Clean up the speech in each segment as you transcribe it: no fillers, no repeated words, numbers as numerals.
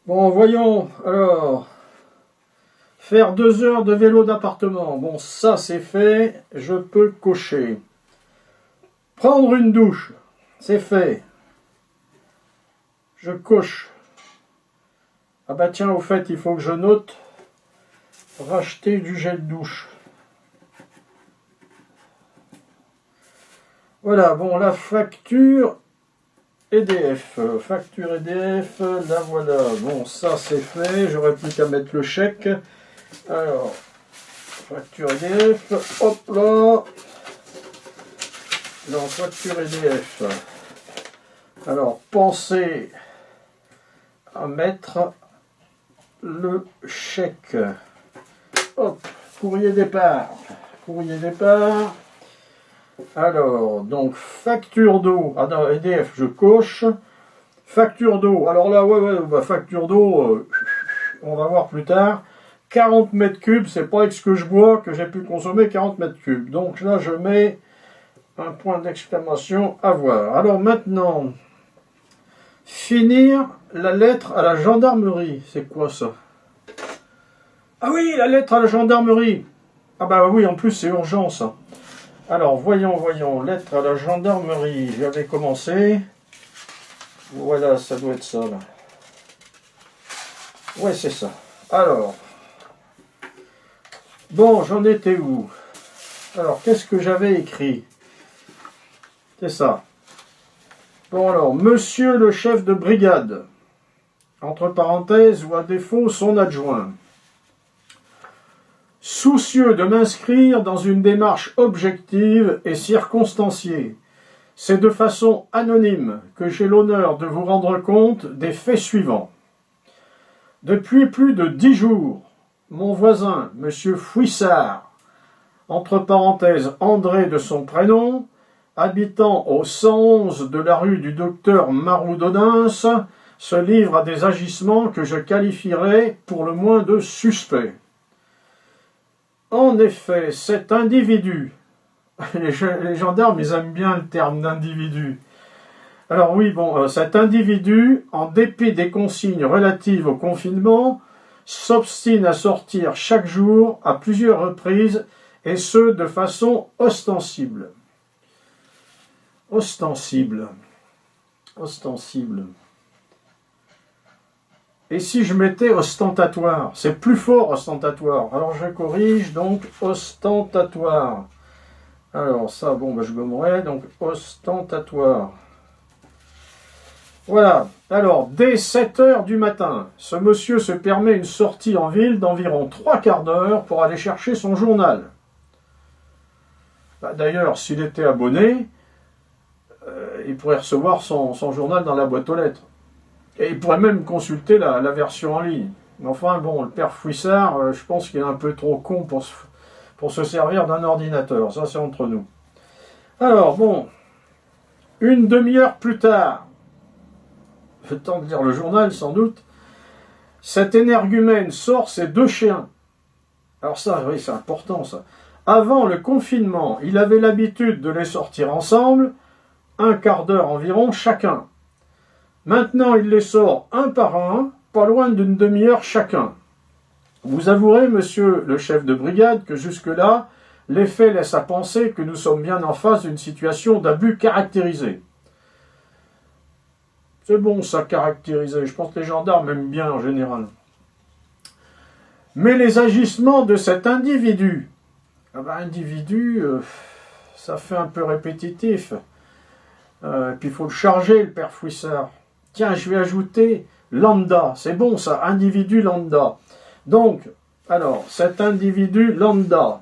Bon, voyons, alors, faire 2 heures de vélo d'appartement. Bon, ça c'est fait, je peux cocher. Prendre une douche, c'est fait. Je coche. Ah bah tiens, au fait, il faut que je note. Racheter du gel douche. Voilà, bon, la facture EDF. Facture EDF, la voilà. Bon, ça c'est fait, j'aurais plus qu'à mettre le chèque. Alors, facture EDF, hop là. Non, facture EDF. Alors, pensez à mettre le chèque. Hop, courrier départ. Courrier départ. Alors, donc, facture d'eau. Ah non, EDF, je coche. Facture d'eau. Alors là, ouais, bah, facture d'eau, on va voir plus tard. 40 mètres cubes, c'est pas avec ce que je bois que j'ai pu consommer 40 mètres cubes. Donc là, je mets un point d'exclamation à voir. Alors maintenant, finir la lettre à la gendarmerie. C'est quoi ça? Ah oui, la lettre à la gendarmerie. Ah bah oui, en plus c'est urgent ça. Alors voyons, lettre à la gendarmerie. J'avais commencé. Voilà, ça doit être ça là. Ouais, c'est ça. Alors, bon, j'en étais où? Alors, qu'est-ce que j'avais écrit? C'est ça. Bon alors, monsieur le chef de brigade, entre parenthèses, ou à défaut, son adjoint. Soucieux de m'inscrire dans une démarche objective et circonstanciée, c'est de façon anonyme que j'ai l'honneur de vous rendre compte des faits suivants. Depuis plus de 10 jours, mon voisin, monsieur Fouissard, entre parenthèses André de son prénom, habitant au 111 de la rue du docteur Maroudodins, se livre à des agissements que je qualifierais pour le moins de suspects. En effet, cet individu, les gendarmes ils aiment bien le terme d'individu. Alors oui, bon, cet individu, en dépit des consignes relatives au confinement, s'obstine à sortir chaque jour à plusieurs reprises, et ce de façon ostensible. Ostensible. Et si je mettais ostentatoire? C'est plus fort ostentatoire. Alors je corrige, donc ostentatoire. Alors ça, bon, ben, je gommerai, donc ostentatoire. Voilà. Alors, dès 7 heures du matin, ce monsieur se permet une sortie en ville d'environ 3 quarts d'heure pour aller chercher son journal. Bah, d'ailleurs, s'il était abonné, il pourrait recevoir son journal dans la boîte aux lettres. Et il pourrait même consulter la version en ligne. Mais enfin, bon, le père Fouissard, je pense qu'il est un peu trop con pour se servir d'un ordinateur. Ça, c'est entre nous. Alors, bon, une demi-heure plus tard, le temps de lire le journal, sans doute, cet énergumène sort ses 2 chiens. Alors ça, oui, c'est important, ça. Avant le confinement, il avait l'habitude de les sortir ensemble, 1 quart d'heure environ chacun. Maintenant, il les sort un par un, pas loin d'une demi-heure chacun. Vous avouerez, monsieur le chef de brigade, que jusque-là, les faits laissent à penser que nous sommes bien en face d'une situation d'abus caractérisé. C'est bon, ça, caractérisé. Je pense que les gendarmes aiment bien en général. Mais les agissements de cet individu, ça fait un peu répétitif. Puis il faut le charger, le père Fouissard. Tiens, je vais ajouter lambda. C'est bon ça, individu lambda. Donc, alors, cet individu lambda.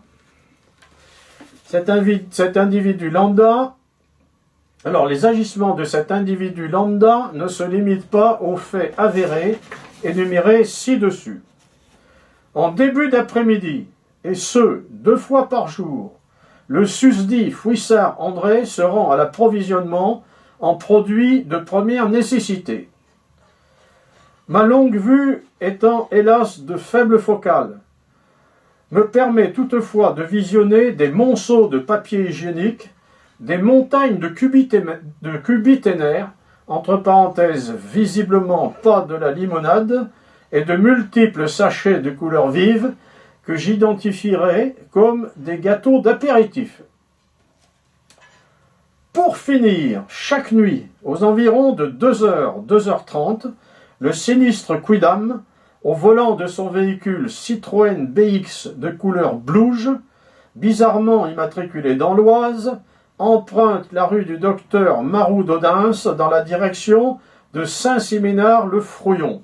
Cet individu lambda. Alors, les agissements de cet individu lambda ne se limitent pas aux faits avérés énumérés ci-dessus. En début d'après-midi, et ce, 2 fois par jour, le susdit Fouissard André se rend à l'approvisionnement en produits de première nécessité. Ma longue vue étant hélas de faible focale, me permet toutefois de visionner des monceaux de papier hygiénique, des montagnes de cubiténaires, entre parenthèses, visiblement pas de la limonade, et de multiples sachets de couleurs vives que j'identifierai comme des gâteaux d'apéritif. Pour finir, chaque nuit, aux environs de 2h, 2h30, le sinistre Quidam, au volant de son véhicule Citroën BX de couleur blouge, bizarrement immatriculé dans l'Oise, emprunte la rue du docteur Marou d'Audens dans la direction de Saint-Siménard-le-Frouillon.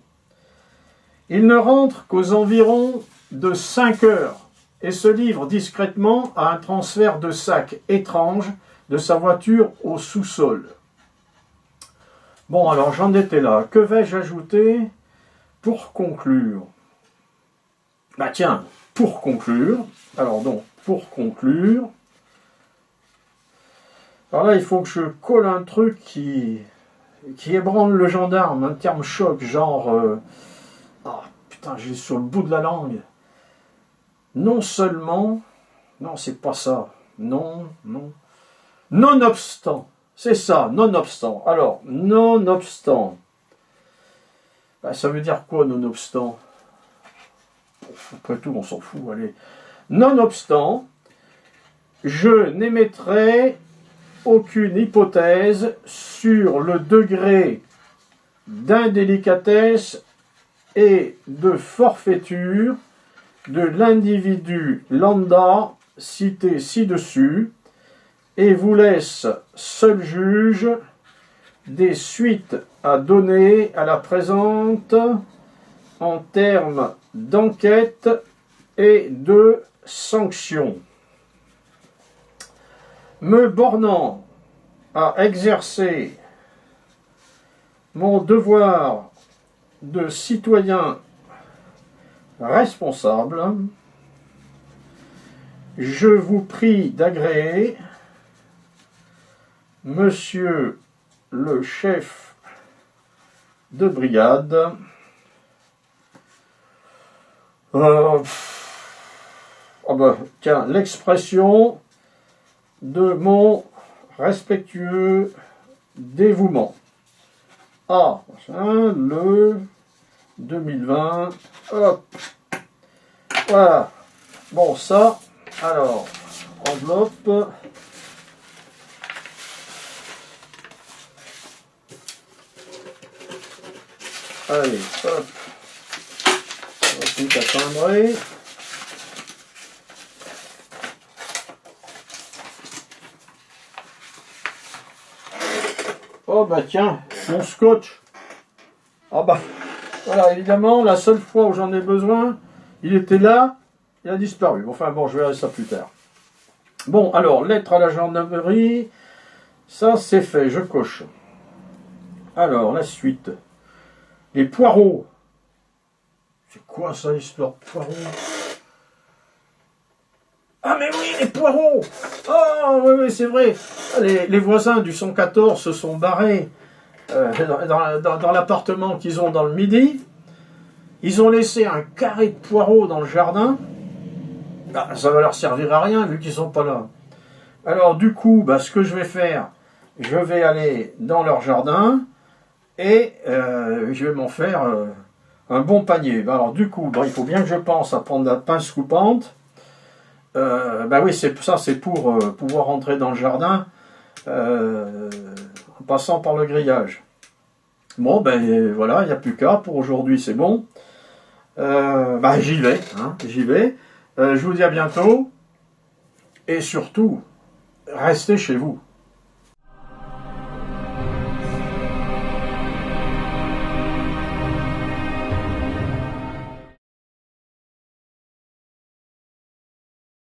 Il ne rentre qu'aux environs de 5 heures et se livre discrètement à un transfert de sac étrange de sa voiture au sous-sol. Bon, alors j'en étais là. Que vais-je ajouter pour conclure? Bah tiens, pour conclure, alors donc, pour conclure, alors là, il faut que je colle un truc qui ébranle le gendarme, un terme choc, genre... ah, putain, j'ai sur le bout de la langue. Non seulement... Non, c'est pas ça. Non. Nonobstant. C'est ça, nonobstant. Alors, nonobstant. Ben, ça veut dire quoi, nonobstant? Après tout, on s'en fout, allez. Nonobstant, je n'émettrai aucune hypothèse sur le degré d'indélicatesse et de forfaiture de l'individu lambda cité ci-dessus et vous laisse seul juge des suites à donner à la présente en termes d'enquête et de sanctions. Me bornant à exercer mon devoir de citoyen responsable, je vous prie d'agréer, monsieur le chef de brigade, tiens, l'expression de mon respectueux dévouement. Ah, le 2020, hop, voilà. Bon, ça, alors, enveloppe. Allez, hop, ensuite à timbrer. Oh bah tiens, mon scotch. Ah bah, voilà, évidemment, la seule fois où j'en ai besoin, il était là, il a disparu. Enfin bon, je verrai ça plus tard. Bon, alors, lettre à la gendarmerie, ça c'est fait, je coche. Alors, la suite. Les poireaux. C'est quoi ça, l'histoire de poireaux? Ah mais oui, les poireaux! Oh, oui, c'est vrai. Les voisins du 114 se sont barrés dans l'appartement qu'ils ont dans le Midi. Ils ont laissé un carré de poireaux dans le jardin. Bah, ça va leur servir à rien vu qu'ils sont pas là. Alors du coup, bah, ce que je vais faire, je vais aller dans leur jardin et je vais m'en faire un bon panier. Bah, alors du coup, bah, il faut bien que je pense à prendre la pince coupante. Bah oui, c'est pour pouvoir rentrer dans le jardin en passant par le grillage. Bon, ben voilà, il n'y a plus qu'à. Pour aujourd'hui, c'est bon. Bah j'y vais, hein, j'y vais. Je vous dis à bientôt. Et surtout, restez chez vous.